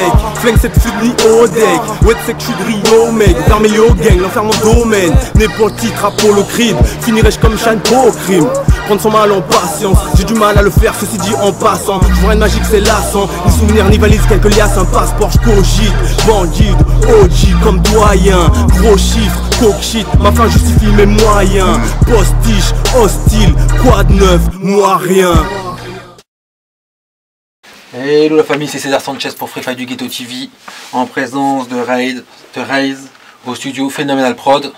mec. Flingue cette flûte ni au deck. Ouais, c'est que je suis de Rio, mec. Vermelio gang, l'enfer mon domaine. Né pour le titre, rap pour le crime. Finirai-je comme Shane pour crime. Prendre son mal en patience, j'ai du mal à le faire, ceci dit en passant. Je vois une magique, c'est lassant. Ni souvenirs, ni valise, quelques liasses, un passeport, je cogite. Bandide, OG comme doyen. Gros chiffre, coke shit, ma fin justifie mes moyens. Postiche, hostile, quoi de neuf, moi rien. Hello la famille, c'est César Sanchez pour Free Fire du Ghetto TV, en présence de Raze au studio Phénoménal Prod.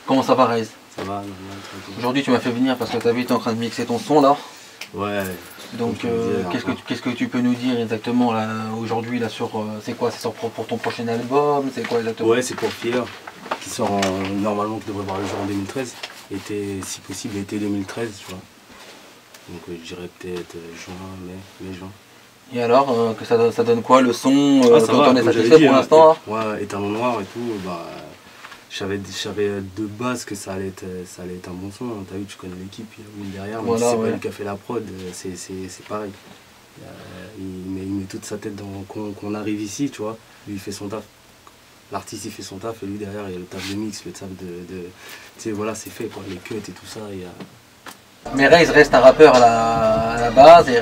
Comment ça va Raze? Ça va, aujourd'hui tu m'as fait venir parce que tu as vu, tu es en train de mixer ton son là. Ouais. Donc qu'est-ce que tu peux nous dire exactement là aujourd'hui là sur c'est quoi, c'est pour ton prochain album, c'est quoi exactement? Ouais, c'est pour Fear qui sort normalement, qui devrait voir le jour en 2013, si possible été 2013, tu vois. Donc je dirais peut-être juin, mai, juin. Et alors, que ça donne quoi le son? Ça va, on est satisfait pour l'instant? Ouais, étalon noir et tout, bah, je savais de base que ça allait être un bon son. T'as vu, tu connais l'équipe, il y a Will derrière, même si c'est pas lui qui a fait la prod, c'est pareil. Il met toute sa tête dans qu'on arrive ici, tu vois. Lui il fait son taf. L'artiste il fait son taf et lui derrière il y a le taf de mix, le taf de tu sais, voilà, c'est fait quoi, les cuts et tout ça. Mais Raze reste un rappeur à la base, et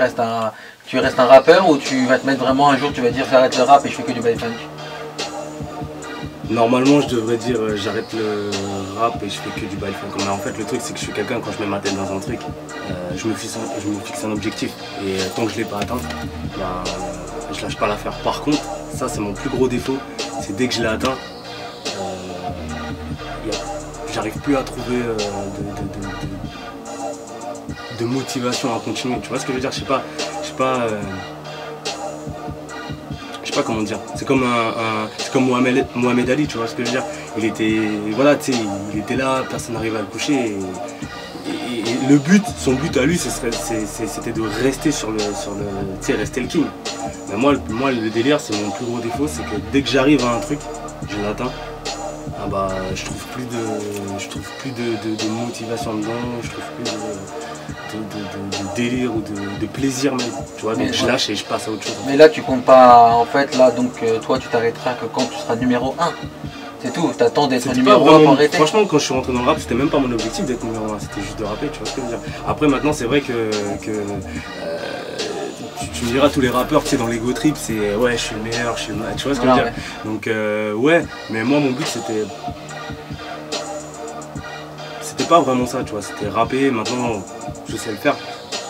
tu restes un rappeur ou tu vas te mettre vraiment un jour, tu vas dire j'arrête le rap et je fais que du bail funk? Normalement je devrais dire j'arrête le rap et je fais que du bail funk. Mais en fait le truc c'est que je suis quelqu'un, quand je mets ma tête dans un truc, je me fixe un objectif et tant que je ne l'ai pas atteint, bah, je lâche pas l'affaire. Par contre, ça c'est mon plus gros défaut, c'est dès que je l'ai atteint, j'arrive plus à trouver de motivation à continuer. Tu vois ce que je veux dire? Je sais pas comment dire. C'est comme Mohamed Ali, tu vois ce que je veux dire? Il était là, personne n'arrivait à le coucher. Et son but à lui, c'était de rester rester le king. Mais moi, le délire, c'est mon plus gros défaut, c'est que dès que j'arrive à un truc, je l'atteins. Ah bah, je trouve plus de motivation dedans, je trouve plus de délire ou de plaisir même, tu vois, donc je lâche et je passe à autre chose. Mais là tu comptes pas, en fait, là donc toi tu t'arrêteras que quand tu seras numéro 1. C'est tout, t'attends d'être numéro 1 pour arrêter. Franchement, quand je suis rentré dans le rap, c'était même pas mon objectif d'être numéro 1, c'était juste de rapper, tu vois ce que je veux dire. Après maintenant c'est vrai que tu me diras, tous les rappeurs, tu sais, dans l'ego trip, c'est ouais, je suis le meilleur, tu vois ce que je veux dire. Donc ouais, mais moi mon but c'était pas vraiment ça, tu vois, c'était rapper. Maintenant je sais le faire,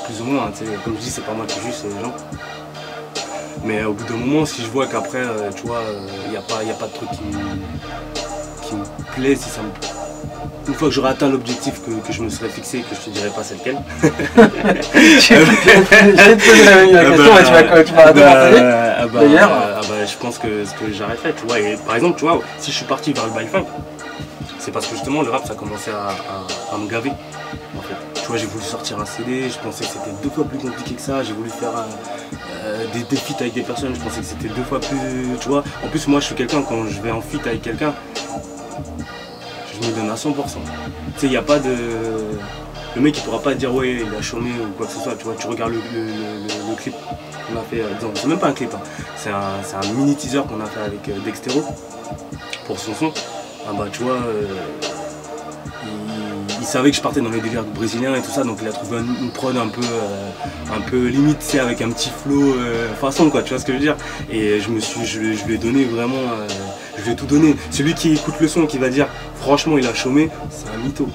plus ou moins, hein, comme je dis, c'est pas moi qui juge, c'est les gens. Mais au bout d'un moment, si je vois qu'après, tu vois, il n'y a pas de truc qui me plaît, si ça me... Une fois que j'aurai atteint l'objectif que je me serais fixé, que je te dirai pas c'est lequel. Je vais te poser la question, tu vas d'ailleurs. Je pense que j'arrêterai, tu vois. Et par exemple, tu vois, si je suis parti vers le bail funk, c'est parce que justement le rap ça a commencé à me gaver, en fait. Tu vois, j'ai voulu sortir un CD, je pensais que c'était 2 fois plus compliqué que ça. J'ai voulu faire des feats avec des personnes, je pensais que c'était 2 fois plus, tu vois. En plus moi je suis quelqu'un, quand je vais en feat avec quelqu'un, je me donne à 100%. Tu sais, il n'y a pas de... Le mec il pourra pas dire ouais il a chômé ou quoi que ce soit, tu vois. Tu regardes le clip qu'on a fait, c'est même pas un clip, hein. C'est un mini teaser qu'on a fait avec Dextero pour son son. Ah bah tu vois, il savait que je partais dans les délires brésiliens et tout ça, donc il a trouvé une prod un peu limite, tu sais, avec un petit flow façon, quoi, tu vois ce que je veux dire. Et je lui ai donné vraiment, je lui ai tout donné. Celui qui écoute le son, qui va dire franchement il a chômé, c'est un mytho.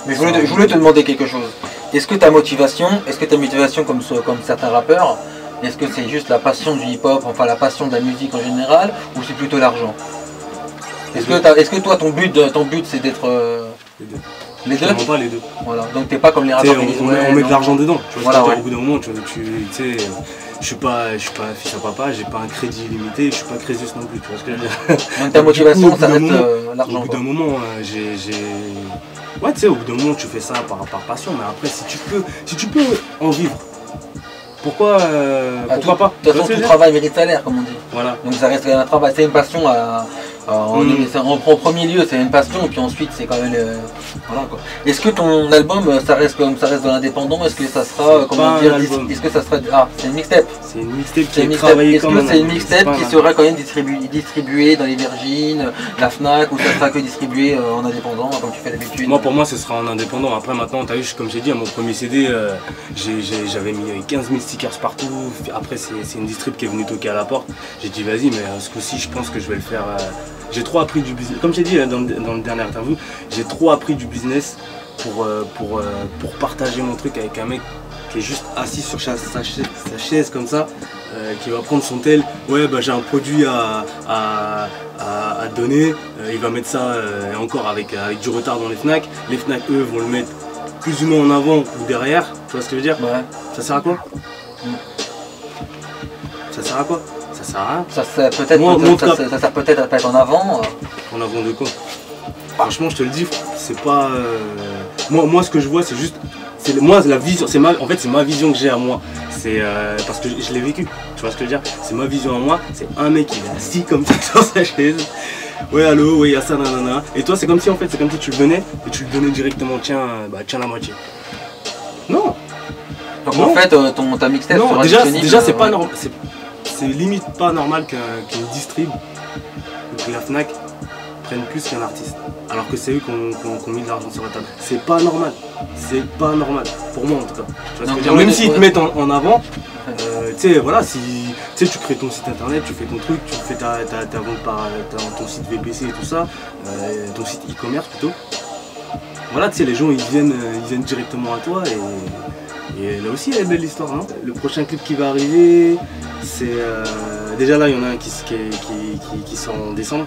Mais je voulais te demander quelque chose. Est-ce que ta motivation comme certains rappeurs, est-ce que c'est juste la passion du hip-hop, enfin la passion de la musique en général, ou c'est plutôt l'argent? Est-ce que toi ton but c'est d'être les deux? Les deux? Pas les deux. Voilà, donc t'es pas comme les rappeurs qui disent on met de l'argent dedans, tu vois, voilà, au bout d'un moment, tu sais, je suis pas fils à papa, j'ai pas un crédit illimité, je suis pas Crésus non plus, tu vois ce que je veux dire. Donc ta motivation ça reste l'argent. Au bout d'un moment, ouais, tu sais, au bout d'un moment tu fais ça par passion, mais après si tu peux en vivre, pourquoi pas? De toute façon, tout travail mérite salaire, comme on dit. Voilà. Donc ça reste un travail, c'est une passion En premier lieu, c'est une passion, et puis ensuite, c'est quand même. Voilà, quoi. Est-ce que ton album, ça reste de l'indépendant? Est-ce que ça sera. Comment dire? Est-ce que ça sera. Ah, c'est une mixtape. C'est une mixtape qui est travaillée Est-ce quand que même. c'est une mixtape qui sera quand même distribuée dans les Virgin, la Fnac, ou ça sera que distribué en indépendant, comme tu fais d'habitude? Pour moi, ce sera en indépendant. Après, maintenant, t'as vu, comme j'ai dit, à mon premier CD, j'avais mis 15 000 stickers partout. Après, c'est une distrib qui est venue toquer à la porte. J'ai dit, vas-y, mais ce coup-ci, je pense que je vais le faire. J'ai trop appris du business. Comme j'ai dit dans le dernier interview, j'ai trop appris du business pour partager mon truc avec un mec qui est juste assis sur sa chaise comme ça, qui va prendre son tel. Ouais, bah j'ai un produit à donner. Il va mettre ça encore avec du retard dans les Fnac. Les Fnac, eux, vont le mettre plus ou moins en avant ou derrière. Tu vois ce que je veux dire? Ouais. Ça sert à quoi? Ça sert à quoi? Ça sert à rien. Ça sert peut-être à mettre en avant. En avant de quoi? Franchement, je te le dis, c'est pas. Moi, ce que je vois, c'est juste. Moi, la vision. En fait, c'est ma vision que j'ai à moi. C'est parce que je l'ai vécu. Tu vois ce que je veux dire? C'est ma vision à moi. C'est un mec qui est assis comme ça sur sa chaise. Ouais, allô, ouais, il y a ça, nanana. Et toi, c'est comme si, en fait, c'est comme si tu le venais et tu le donnais directement. Tiens, tiens la moitié. Non. Donc non. en fait, ta mixtape sera disponible. Déjà, c'est pas normal. C'est limite pas normal qu'une distrib ou que la Fnac prenne plus qu'un artiste. Alors que c'est eux qui ont mis de l'argent sur la table. C'est pas normal. C'est pas normal. Pour moi en tout cas. Tu vois ce que je veux dire? Même s'ils te mettent en avant, tu sais, voilà, si tu crées ton site internet, tu fais ton truc, tu fais ta vente par ton site VPC et tout ça, ton site e-commerce plutôt. Voilà, tu sais, les gens ils viennent directement à toi et là aussi, elle est belle l'histoire, non? Le prochain clip qui va arriver, c'est... déjà là, il y en a un qui sort en décembre.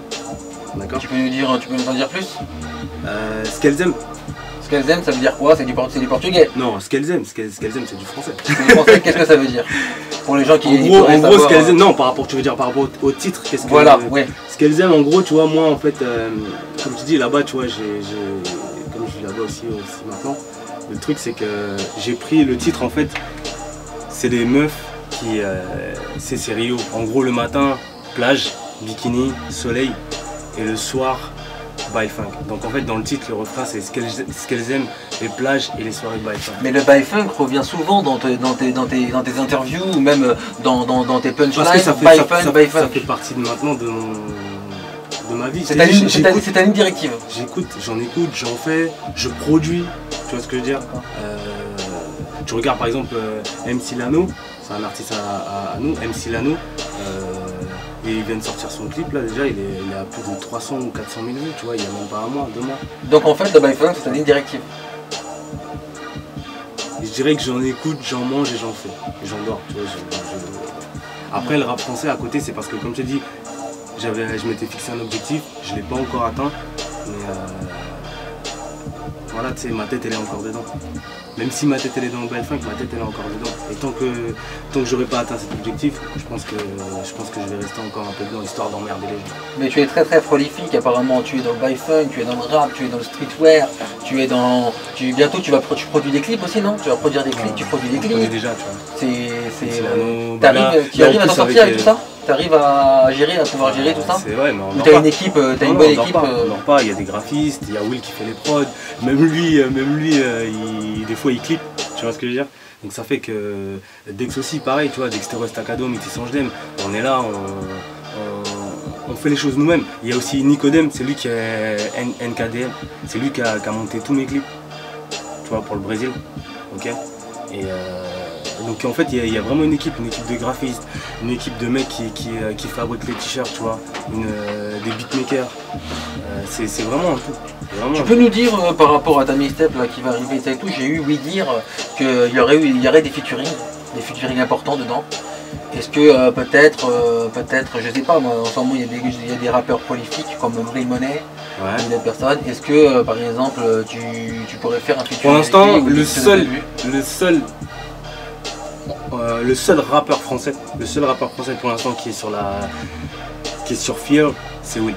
D'accord? Tu peux nous en dire plus? Ce qu'elles aiment. Ce qu'elles aiment, ça veut dire quoi? C'est du portugais? Non, ce qu'elles aiment, c'est du français. Qu'est-ce que ça veut dire? Pour les gens qui... En gros, ce qu'elles aiment... Non, tu veux dire par rapport au titre, qu'est-ce que... Voilà, ouais. Ce qu'elles aiment, en gros, tu vois, moi, en fait, comme tu dis, là-bas, tu vois, comme je vis là-bas aussi maintenant, le truc, c'est que j'ai pris le titre, en fait, c'est des meufs qui... c'est Rio. En gros, le matin, plage, bikini, soleil, et le soir, by funk. Donc en fait, dans le titre, le refrain, c'est ce qu'elles aiment, les plages et les soirées by funk. Mais le by funk revient souvent dans tes interviews ou même dans tes punchlines. Parce que ça fait partie de maintenant de ma vie. C'est ta ligne directive. J'en écoute, j'en fais, je produis. Tu vois ce que je veux dire? Tu regardes par exemple MC Lano, c'est un artiste à nous, MC Lano. Et il vient de sortir son clip là, déjà il est à plus de 300 ou 400 000 vues, tu vois, il n'y a même pas un mois, 2 mois. Donc en fait, le by funk, c'est ta ligne directive. Et je dirais que j'en écoute, j'en mange et j'en fais. Et j'en dors, tu vois. Après, le rap français à côté, c'est parce que, comme je t'ai dit, je m'étais fixé un objectif, je ne l'ai pas encore atteint, mais voilà, tu sais, ma tête, elle est encore dedans. Même si ma tête elle est dans le by funk, ma tête elle est encore dedans. Et tant que j'aurai pas atteint cet objectif, je pense que je vais rester encore un peu dedans, histoire d'emmerder les gens. Mais tu es très très prolifique apparemment, tu es dans le by funk, tu es dans le rap, tu es dans le streetwear, bientôt tu produis des clips aussi, non? Tu vas produire des clips, tu produis des clips. Je connais déjà, tu vois. Tu arrives à t'en sortir avec tout ça? Tu arrives à pouvoir gérer tout ça? C'est vrai, mais tu as une équipe, tu as une bonne équipe. On dort pas, il y a des graphistes, il y a Will qui fait les prods, même lui, des fois il clip, tu vois ce que je veux dire? Donc ça fait que Dex aussi pareil, tu vois, Dexter Estacado, Métis Angelem, on est là, on fait les choses nous-mêmes. Il y a aussi Nicodem, c'est lui qui est NKDM, c'est lui qui a monté tous mes clips, tu vois, pour le Brésil, ok? Et donc en fait il y a vraiment une équipe de graphistes, une équipe de mecs qui fabriquent les t-shirts, tu vois, des beatmakers. C'est vraiment un tout. Vraiment tu peux nous dire par rapport à ta mixtape là qui va arriver et tout, j'ai eu ouï dire qu'il y aurait des featuring importants dedans. Est-ce que peut-être, je sais pas moi, en ce moment il y a des rappeurs prolifiques comme Real Money, ou d'autres personnes. Est-ce que par exemple tu pourrais faire un featuring? Pour l'instant, le seul rappeur français pour l'instant qui est sur Fear, c'est Will.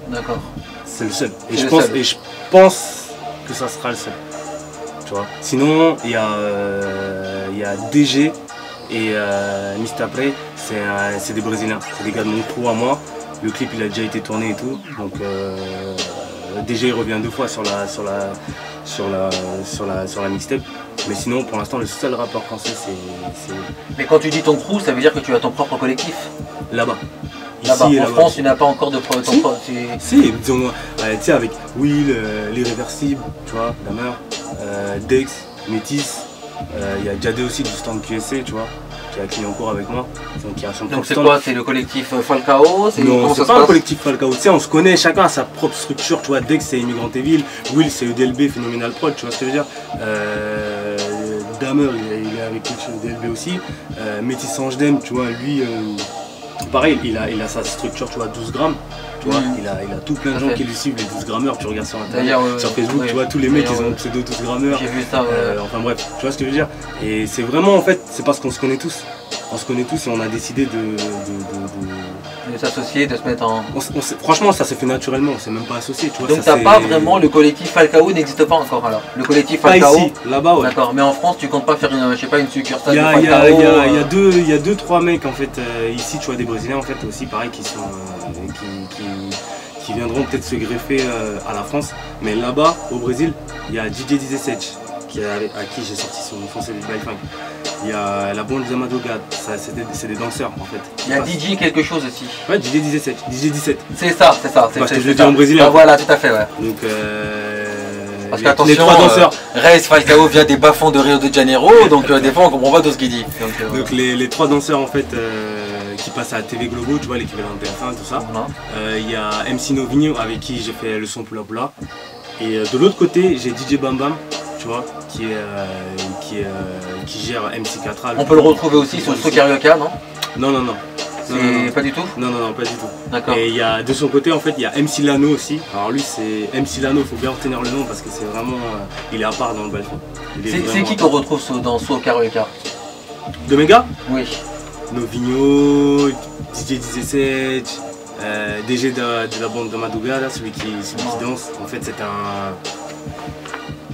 D'accord. C'est le seul. Et je pense que ça sera le seul. Tu vois. Sinon, il y a DG et Mr. Prey, c'est des Brésiliens. C'est des gars de mon crew à moi. Le clip il a déjà été tourné et tout. Donc déjà il revient 2 fois sur la mixtape. Mais sinon pour l'instant le seul rappeur français c'est. Mais quand tu dis ton crew, ça veut dire que tu as ton propre collectif. Là-bas. Là-bas. Ici et En là-bas. France, tu n'as pas encore de ton Si. propre. Si, disons, tu sais, avec Will, l'Irréversible, tu vois, Damer, Dex, Métis, il y a Jadé aussi du stand QSC, tu vois, qui a client en cours avec moi. Donc, il y a son Donc propre c'est stand. quoi? C'est le collectif Falcao? Non, Comment ça c'est se pas un passe? collectif Falcao, tu sais, on se connaît, chacun a sa propre structure, tu vois, Dex c'est Immigrant Evil, Will c'est EDLB, Phenomenal Prod, tu vois ce que je veux dire. Damer, il est avec EDLB aussi, Métis Sanjdem, tu vois, lui, pareil, il a sa structure, tu vois, 12 grammes. Tu vois, il a tout plein de gens qui lui suivent, les 12 grammeurs, tu regardes sur internet, sur Facebook, oui, tu vois, tous les mecs ils ont oui. le pseudo 12 grammeurs. J'ai vu ça. Enfin bref, tu vois ce que je veux dire. Et c'est vraiment en fait, c'est parce qu'on se connaît tous. On se connaît tous et on a décidé De s'associer, de se mettre en. Franchement, ça s'est fait naturellement, on s'est même pas associé, tu vois. Donc ça, t'as c'est- pas vraiment le collectif Falcao n'existe pas encore alors. Le collectif Pas Falcao. ici, là-bas, ouais. D'accord, mais en France tu comptes pas faire une, je sais pas, une succursale Il y de a, Falcao. il y a deux, trois mecs en fait ici, tu vois, des Brésiliens en fait aussi, pareil, qui sont qui viendront peut-être se greffer à la France. Mais là-bas, au Brésil, il y a DJ Dizesech, à qui j'ai sorti son c'est le Bail Funk. Il y a la bande de Madogad, c'est des danseurs en fait. Il y a DJ quelque chose aussi. Ouais, DJ Dizesech, DJ 17. C'est ça, c'est ça. Parce que je le dis ça. en brésilien. Ah, voilà, tout à fait, ouais. Donc, Parce les qu'attention, trois danseurs. Reis Falcao vient des bas-fonds de Rio de Janeiro, donc des fois on comprend pas tout ce qu'il dit. Donc les trois danseurs en fait qui passent à TV Globo, tu vois, l'équivalent de TF1 tout ça. Voilà. Il y a MC Novinho avec qui j'ai fait le son Pula Pula. Et de l'autre côté, j'ai DJ Bam Bam, tu vois, qui gère MC4A. On peut le retrouver aussi sur le Carioca, non? Non, non, non. C'est pas du tout? Non, non, non, pas du tout. D'accord. Et il y a de son côté, en fait, il y a MC Lano aussi. Alors lui, c'est MC Lano, il faut bien retenir le nom parce que c'est vraiment. Il est à part dans le balcon. C'est qui qu'on retrouve dans So Carioca? De Mega Oui. Novinho, DJ Dizesech, DG de la bande de Madugada, celui qui danse. En fait, c'est un.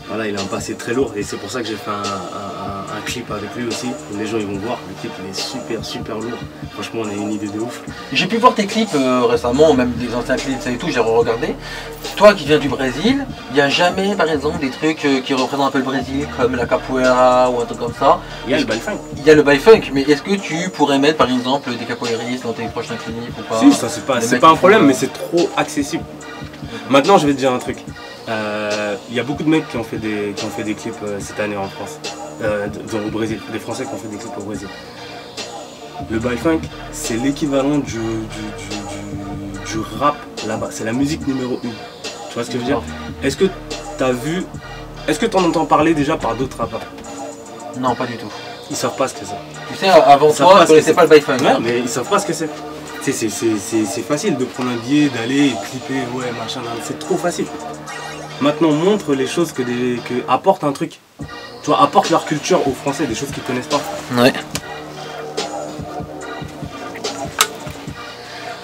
Voilà, il a un passé très lourd et c'est pour ça que j'ai fait un clip avec lui aussi. Les gens ils vont voir, le clip il est super super lourd. Franchement, on a une idée de ouf. J'ai pu voir tes clips récemment, même des anciens clips et tout, j'ai re-regardé. Toi qui viens du Brésil, il n'y a jamais par exemple des trucs qui représentent un peu le Brésil, comme la capoeira ou un truc comme ça. Il y a le Bail Funk. Il y a le Bail Funk, mais est-ce que tu pourrais mettre par exemple des capoeiristes dans tes prochains clips ou pas? Si, ça c'est pas un problème, mais c'est trop accessible. Maintenant, je vais te dire un truc. Il y a beaucoup de mecs qui ont fait des clips cette année en France, au Brésil, des Français qui ont fait des clips au Brésil. Le Bail Funk, c'est l'équivalent du rap là-bas, c'est la musique numéro 1. Tu vois ce que je veux dire? Est-ce que t'as vu, est-ce que t'en entends parler déjà par d'autres rappeurs? Non, pas du tout. Ils savent pas ce que c'est. Tu sais, avant toi, je connaissais pas le Bail Funk. Ouais, mais ils savent pas ce que c'est. Tu sais, c'est facile de prendre un billet, d'aller et clipper, ouais, machin, c'est trop facile. Maintenant, montre les choses que apporte un truc. Tu vois, apporte leur culture aux Français, des choses qu'ils connaissent pas. Ouais.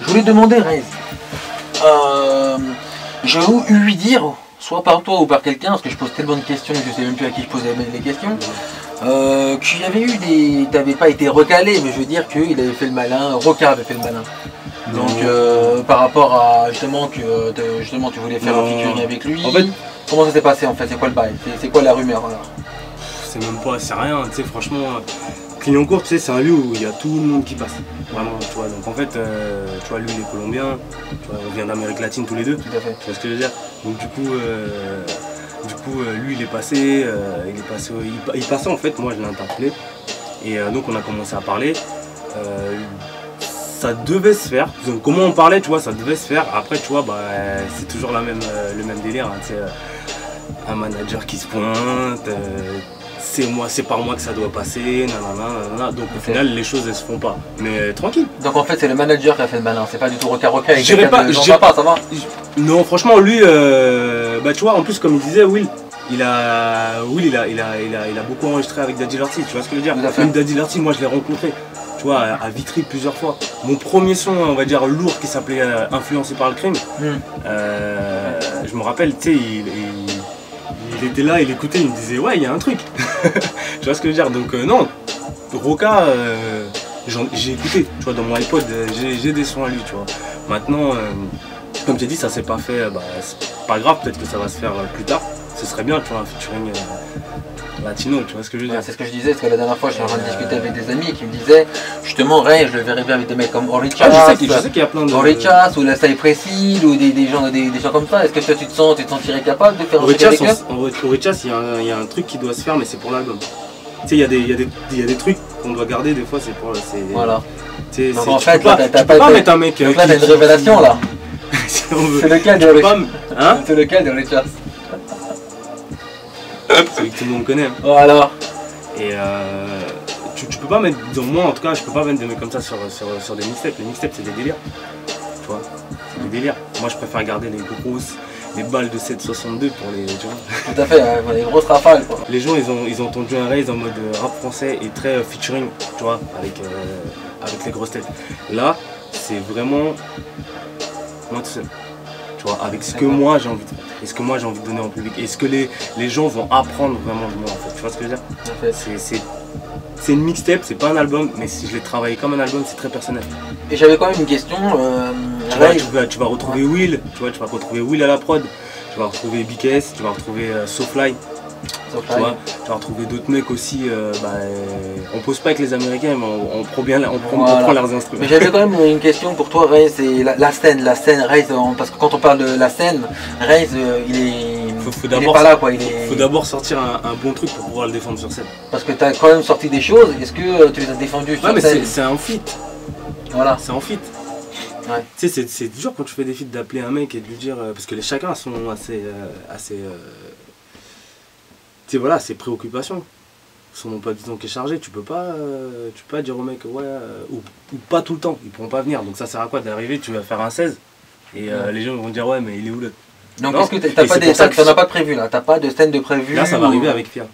Je voulais demander, Reis, j'ai eu dire, soit par toi ou par quelqu'un, parce que je pose tellement de questions que je sais même plus à qui je posais les questions, qu'il y avait eu des... T'avais pas été recalé, mais je veux dire qu'il avait fait le malin, Roca avait fait le malin. Donc par rapport à justement que justement tu voulais faire un featuring avec lui, en fait, comment ça s'est passé en fait? C'est quoi le bail? C'est quoi la rumeur alors? C'est même pas, c'est rien, tu sais, franchement, Clignancourt, tu sais, c'est un lieu où il y a tout le monde qui passe, vraiment, tu vois, donc en fait, tu vois, lui il est colombien, tu vois, on vient d'Amérique latine tous les deux, Tout à fait. tu vois ce que je veux dire, donc du coup, lui il est passé, il passait en fait, moi je l'ai interpellé, et donc on a commencé à parler. Ça devait se faire, donc comment on parlait, tu vois, ça devait se faire. Après, tu vois, bah, c'est toujours le même délire, hein, tu sais, un manager qui se pointe, c'est par moi que ça doit passer, nanana. Donc au final, les choses elles se font pas. Mais tranquille. Donc en fait, c'est le manager qui a fait le malin, c'est pas du tout Roca. Je dirais pas, ça va? Non, franchement, lui, bah, tu vois, en plus, comme il disait, Will, il a beaucoup enregistré avec Daddy Lorty, tu vois ce que je veux dire? Même Daddy Lorty, moi je l'ai rencontré. Tu vois, à Vitry plusieurs fois. Mon premier son, on va dire lourd, qui s'appelait Influencé par le crime, je me rappelle, tu sais, il était là, il écoutait, il me disait ouais, il y a un truc. Tu vois ce que je veux dire? Donc non, Roca, j'ai écouté, tu vois, dans mon iPod, j'ai des sons à lui, tu vois. Maintenant, comme j'ai dit, ça s'est pas fait, bah, c'est pas grave, peut-être que ça va se faire plus tard. Ce serait bien, tu vois, un featuring latino, tu vois ce que je veux dire. Ouais, c'est ce que je disais, parce que la dernière fois, j'étais en train de discuter avec des amis qui me disaient, justement, Ray, je le verrais bien avec des mecs comme Orichas, je sais qu'il y a plein de... Orichas ou la Cypress Hill ou des gens comme ça. Est-ce que toi, tu te sentirais capable de faire un truc avec eux? Orichas, il y a un truc qui doit se faire, mais c'est pour l'album. Tu sais, il y a des trucs qu'on doit garder, des fois, c'est pour... Voilà. Donc en fait, là, tu peux pas mettre un mec... Donc là, t'as une révélation, là. Si on veut. C'est lequel de Orichas? Hein? C'est lequel de Orichas? Celui que tout le monde connaît. Hein. Voilà. Et tu peux pas mettre, moi en tout cas, je peux pas mettre des mecs comme ça sur des mixtapes. Les mixtapes, c'est des délires. Tu vois, c'est des délires. Moi, je préfère garder les balles de 7,62 pour les. Tu vois. Tout à fait, hein, les grosses rafales, quoi. Les gens, ils ont entendu un Raze en mode rap français et très featuring, tu vois, avec les grosses têtes. Là, c'est vraiment moi tout seul. Tu vois, avec ce que moi j'ai envie de faire. Et ce que moi j'ai envie de donner en public. Et ce que les gens vont apprendre vraiment de moi en fait. Tu vois ce que je veux dire? C'est une mixtape, c'est pas un album, mais si je l'ai travaillé comme un album, c'est très personnel. Et j'avais quand même une question. Tu vas retrouver Will, tu vois, tu vas retrouver Will à la prod, tu vas retrouver BKS, tu vas retrouver SoFly. Tu vois, tu vas retrouver d'autres mecs aussi. On pose pas avec les Américains, mais on prend leurs instruments. Mais j'avais quand même une question pour toi, Raze, c'est la scène, Raze, parce que quand on parle de la scène, Raze, il est pas là, quoi. Faut d'abord sortir un bon truc pour pouvoir le défendre sur scène. Parce que tu as quand même sorti des choses, est-ce que tu les as défendues sur scène? C'est un feat. Voilà. C'est un feat. Ouais. Tu sais, c'est dur quand tu fais des feats d'appeler un mec et de lui dire. Parce que chacun a son assez. Tu sais, voilà, ses préoccupations. Son emploi du temps qui est chargé, tu peux pas dire au mec, ouais, ou pas tout le temps, ils pourront pas venir. Donc ça sert à quoi d'arriver, tu vas faire un 16 et les gens vont dire, ouais, mais il est où l'autre? Donc est-ce que t'en as pas de prévu là? T'as pas de scène de prévu? Là, ça va arriver avec Fial.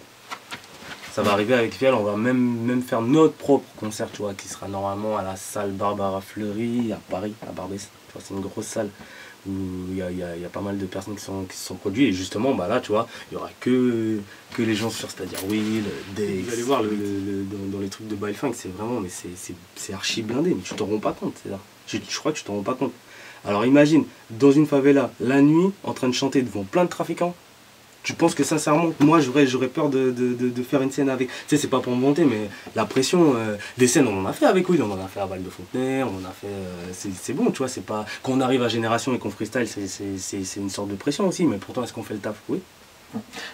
Ça va arriver avec Fial, on va même faire notre propre concert, tu vois, qui sera normalement à la salle Barbara Fleury, à Paris, à Barbès. Tu vois, c'est une grosse salle où il y a pas mal de personnes qui se sont produites. Et justement, bah là, tu vois, il n'y aura que les gens sûrs, c'est-à-dire Will, Dave. Vous allez voir dans les trucs de Bile-Funk, c'est vraiment, mais c'est archi blindé, mais tu t'en rends pas compte. Je crois que tu t'en rends pas compte. Alors imagine, dans une favela, la nuit, en train de chanter devant plein de trafiquants. Tu penses que sincèrement, moi j'aurais peur de faire une scène avec. Tu sais, c'est pas pour me vanter, mais la pression, des scènes on en a fait avec Will, on en a fait à Val de Fontenay, on en a fait. C'est bon, tu vois, c'est pas. Quand on arrive à Génération et qu'on freestyle, c'est une sorte de pression aussi, mais pourtant est-ce qu'on fait le taf? Oui.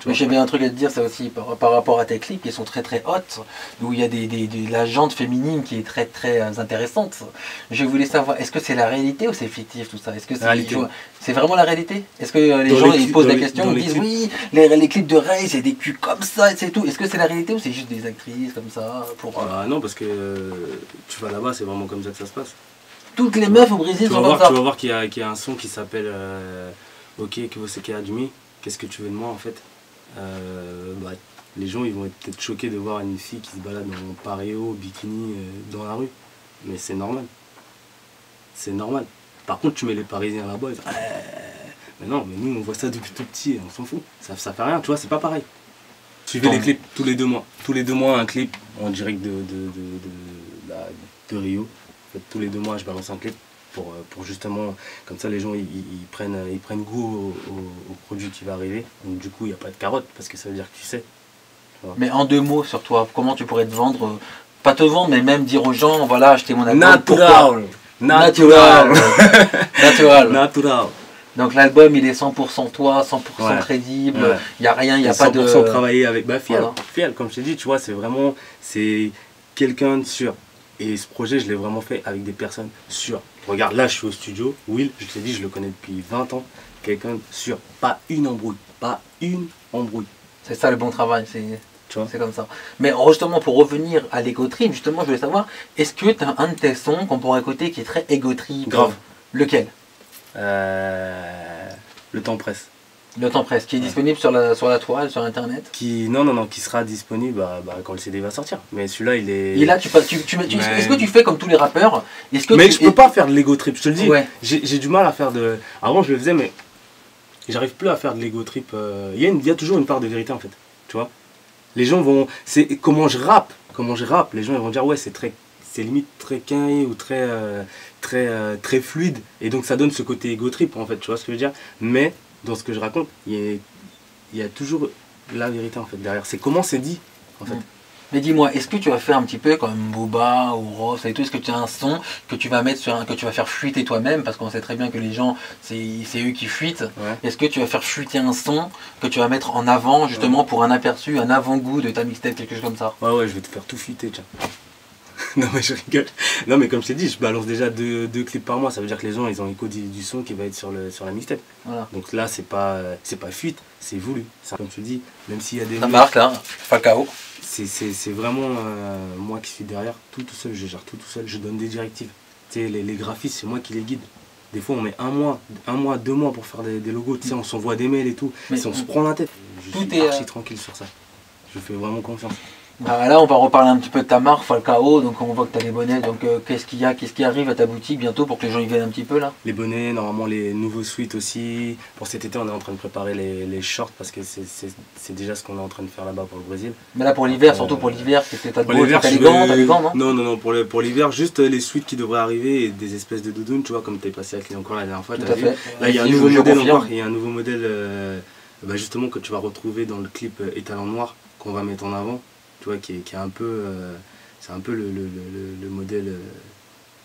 Mais j'ai bien un truc à te dire, ça aussi, par rapport à tes clips qui sont très très hautes, où il y a la jante féminine qui est très très intéressante. Je voulais savoir, est-ce que c'est la réalité ou c'est fictif tout ça? Est-ce que c'est vraiment la réalité? Est-ce que les gens ils posent la question, ils disent oui, les clips de Ray c'est des culs comme ça, c'est tout. Est-ce que c'est la réalité ou c'est juste des actrices comme ça pour... Non, parce que tu vas là-bas, c'est vraiment comme ça que ça se passe. Toutes les meufs au Brésil sont comme ça. Tu vas voir qu'il y a un son qui s'appelle Ok, que você quer de mim? Qu'est-ce que tu veux de moi en fait? Les gens ils vont être peut-être choqués de voir une fille qui se balade en paréo, bikini dans la rue. Mais c'est normal. C'est normal. Par contre tu mets les Parisiens là-bas, ils disent mais non, mais nous on voit ça depuis tout petit, on s'en fout. Ça fait rien, tu vois, c'est pas pareil. Suivez les clips tous les 2 mois. Tous les 2 mois un clip en direct de Rio. En fait, tous les 2 mois je balance un clip. Pour justement, comme ça les gens ils prennent goût au produit qui va arriver. Donc du coup il n'y a pas de carotte parce que ça veut dire que tu sais. Voilà. Mais en 2 mots sur toi, comment tu pourrais te vendre, pas te vendre mais même dire aux gens, voilà, achetez mon album. Natural. Donc l'album il est 100% toi, 100% crédible, il n'y a rien, il n'y a pas de... 100% travaillé avec Fial. Voilà. Fial, comme je t'ai dit, tu vois, c'est quelqu'un de sûr. Et ce projet, je l'ai vraiment fait avec des personnes sûres. Regarde, là, je suis au studio. Will, je t'ai dit, je le connais depuis 20 ans. Quelqu'un de sûr. Pas une embrouille. Pas une embrouille. C'est ça le bon travail, c'est comme ça. Mais justement, pour revenir à l'ego trip, justement, je voulais savoir, est-ce que tu as un de tes sons qu'on pourrait écouter qui est très ego trip? Grave. Lequel? Le temps presse. Le temps presse, qui est disponible sur la toile, sur internet? Non, qui sera disponible quand le CD va sortir. Mais celui-là, il est... Et là, est-ce que tu fais comme tous les rappeurs? Je peux pas faire de l'ego trip, je te le dis. Ouais. J'ai du mal à faire de... Avant, je le faisais, mais j'arrive plus à faire de l'ego trip. Il y a toujours une part de vérité, en fait. Tu vois? Les gens vont... C'est comment je rappe. Les gens ils vont dire, ouais, c'est c'est limite très quin ou très fluide. Et donc ça donne ce côté ego trip en fait, tu vois ce que je veux dire. Mais dans ce que je raconte, il y a toujours la vérité en fait derrière. C'est comment c'est dit en fait. Mais dis-moi, est-ce que tu vas faire un petit peu comme Booba ou Ross et tout, est-ce que tu as un son que tu vas mettre que tu vas faire fuiter toi-même, parce qu'on sait très bien que les gens, c'est eux qui fuitent. Ouais. Est-ce que tu vas faire fuiter un son que tu vas mettre en avant justement pour un aperçu, un avant-goût de ta mixtape, quelque chose comme ça? Ouais, je vais te faire tout fuiter, tiens. Non mais je rigole. Non mais comme je t'ai dit, je balance déjà deux clips par mois. Ça veut dire que les gens ils ont l'écho du son qui va être sur la mixtape. Voilà. Donc là c'est pas fuite, c'est voulu. Comme je te dis, même s'il y a des... Ça marque là, Falcao. C'est vraiment moi qui suis derrière, tout seul, je gère tout seul, je donne des directives. Tu sais, les graphistes, c'est moi qui les guide. Des fois on met un mois, 2 mois pour faire des logos, tu sais, on s'envoie des mails et tout. Mais on se prend la tête. Je tout suis est archi tranquille sur ça. Je fais vraiment confiance. Là, on va reparler un petit peu de ta marque, Falcao. Donc, on voit que tu as les bonnets. Donc, qu'est-ce qui arrive à ta boutique bientôt pour que les gens y viennent un petit peu là? Les bonnets, normalement les nouveaux suites aussi. Pour cet été, on est en train de préparer les shorts parce que c'est déjà ce qu'on est en train de faire là-bas pour le Brésil. Mais là, pour l'hiver, surtout pour l'hiver, qu'est-ce que tu as de Pour beau? l'hiver, T'as les gants, non? Non, pour l'hiver, juste les suites qui devraient arriver et des espèces de doudounes, tu vois, comme tu es passé avec les encore la dernière fois. Tout à fait. Là, il y a un nouveau modèle encore. Il y a un nouveau modèle justement que tu vas retrouver dans le clip Étalon Noir qu'on va mettre en avant. Tu vois, qui est un peu, c'est un peu le modèle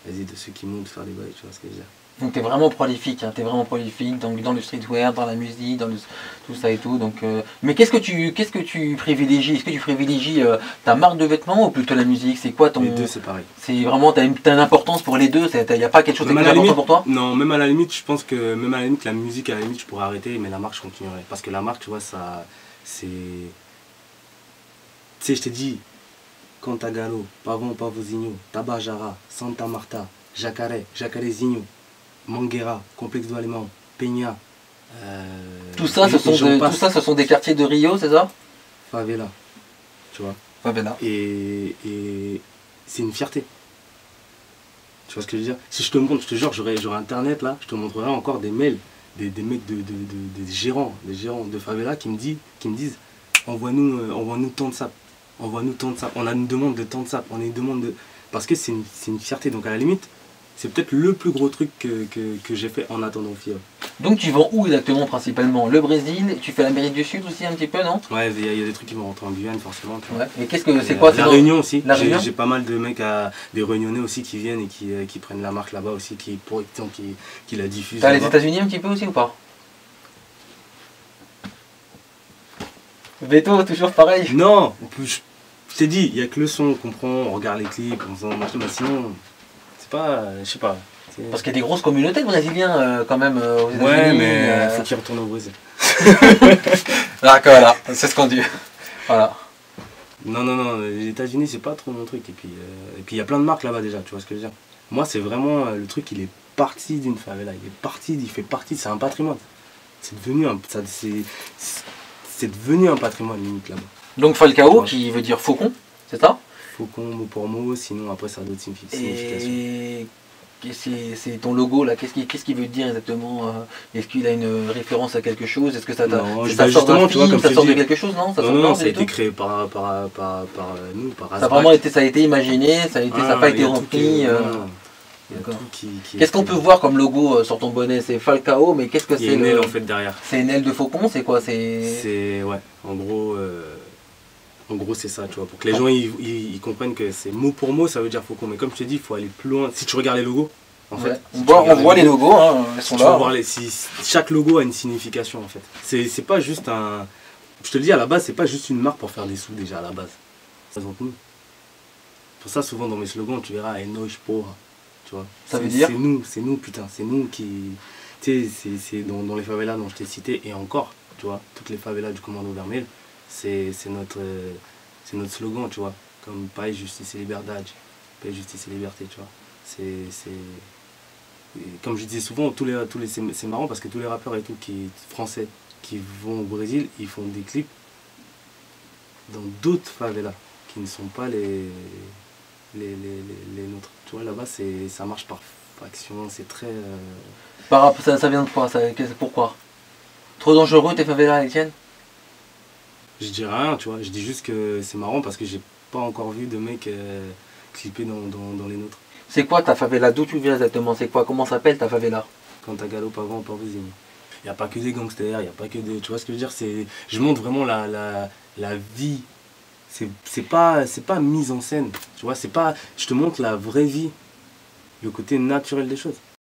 vas-y, de ceux qui montent faire des bails, tu vois ce que je veux dire. Donc tu es vraiment prolifique, hein, donc, dans le streetwear, dans la musique, tout ça et tout. Donc, mais qu'est-ce que tu privilégies? Est-ce que tu privilégies ta marque de vêtements ou plutôt la musique? C'est quoi ton... Les deux c'est pareil. C'est vraiment, t'as une importance pour les deux, il n'y a pas quelque chose de plus important pour toi? Non, même à la limite, je pense que même à la limite, la musique, à la limite, je pourrais arrêter, mais la marque, je continuerai. Parce que la marque, tu vois, ça, c'est... Tu sais, je t'ai dit, Cantagalo, Pavon Pavozinho, Tabajara, Santa Marta, Jacarezinho, Mangueira, Complexe do Alemão, Peña. Tout ça, ce sont des quartiers de Rio, c'est ça? Favela, tu vois. Favela. Et c'est une fierté. Tu vois ce que je veux dire? Si je te montre, je te jure, j'aurai internet là, je te montrerai encore des mails, des mecs des gérants de Favela qui me disent envoie-nous tant de sap. Envoie-nous tant de sap. On a une demande de tant de sap. On a une demande de... Parce que c'est une fierté. Donc à la limite, c'est peut-être le plus gros truc que j'ai fait en attendant FIA. Donc tu vends où exactement principalement? Le Brésil, tu fais l'Amérique du Sud aussi un petit peu, non? Ouais, il y a des trucs qui vont rentrer en Guyane forcément. Tu vois. Ouais. Et qu'est-ce que c'est quoi? La Réunion aussi. J'ai pas mal de mecs, des Réunionnais aussi qui viennent et qui prennent la marque là-bas aussi, qui la diffusent. T'as les États-Unis un petit peu aussi ou pas? Veto, toujours pareil? Non, je t'ai dit, il n'y a que le son qu'on prend, on regarde les clips, on s'en machin, mais sinon, c'est pas, je sais pas. Parce qu'il y a des grosses communautés de Brésiliens quand même aux États-Unis. Ouais, mais faut qu'ils retournent au Brésil. D'accord, voilà, c'est ce qu'on dit. Voilà. Non, les États-Unis, c'est pas trop mon truc. Et puis il y a plein de marques là-bas déjà, tu vois ce que je veux dire. Moi, c'est vraiment le truc, il est parti d'une favela, il fait partie, c'est un patrimoine. C'est devenu un patrimoine limite là-bas. Donc Falcao, qui veut dire faucon, c'est ça? Faucon, mot pour mot, sinon après ça a d'autres significations. Et c'est ton logo là, qu'est-ce qu'il veut dire exactement? Est-ce qu'il a une référence à quelque chose? Est-ce que ça sort d'un film, ça sort de quelque chose, non? Non, ça a été créé par nous, par Asbak. Ça a été imaginé, ça n'a pas été repris. Qu'est-ce qu'on peut voir comme logo sur ton bonnet? C'est Falcao, mais qu'est-ce que c'est? Il y a une aile en fait derrière. C'est une aile de faucon, c'est quoi? C'est ouais, en gros c'est ça, tu vois, pour que les gens ils comprennent que c'est mot pour mot, ça veut dire faucon. Mais comme je te dis, il faut aller plus loin. Si tu regardes les logos, en fait, on voit les logos, hein, ils sont là. Chaque logo a une signification en fait. C'est pas juste un... Je te le dis, à la base, c'est pas juste une marque pour faire des sous déjà à la base. Ça se nous. Pour ça, souvent dans mes slogans, tu verras Enoch Porra. Tu vois, ça veut dire c'est nous putain, c'est nous qui... Tu sais, c'est dans les favelas dont je t'ai cité, et encore, tu vois, toutes les favelas du Commando Vermelho, c'est notre slogan, tu vois, comme paix, justice et liberdade, paix, justice et liberté, tu vois. Comme je disais souvent, c'est marrant parce que tous les rappeurs et tout français qui vont au Brésil, ils font des clips dans d'autres favelas qui ne sont pas les nôtres. Tu vois, là-bas, ça marche par faction, c'est très... Ça vient de quoi? Pourquoi? Trop dangereux tes favelas, les tiennes? Je dis rien, tu vois, je dis juste que c'est marrant parce que j'ai pas encore vu de mecs clipper dans les nôtres. C'est quoi ta favela? D'où tu viens exactement? C'est quoi? Comment s'appelle ta favela? Quand t'as galop avant, pas voisine. Il n'y a pas que des gangsters, il n'y a pas que des... Tu vois ce que je veux dire? Je montre vraiment la vie. C'est pas mise en scène. Tu vois, c'est pas... Je te montre la vraie vie. Le côté naturel des choses.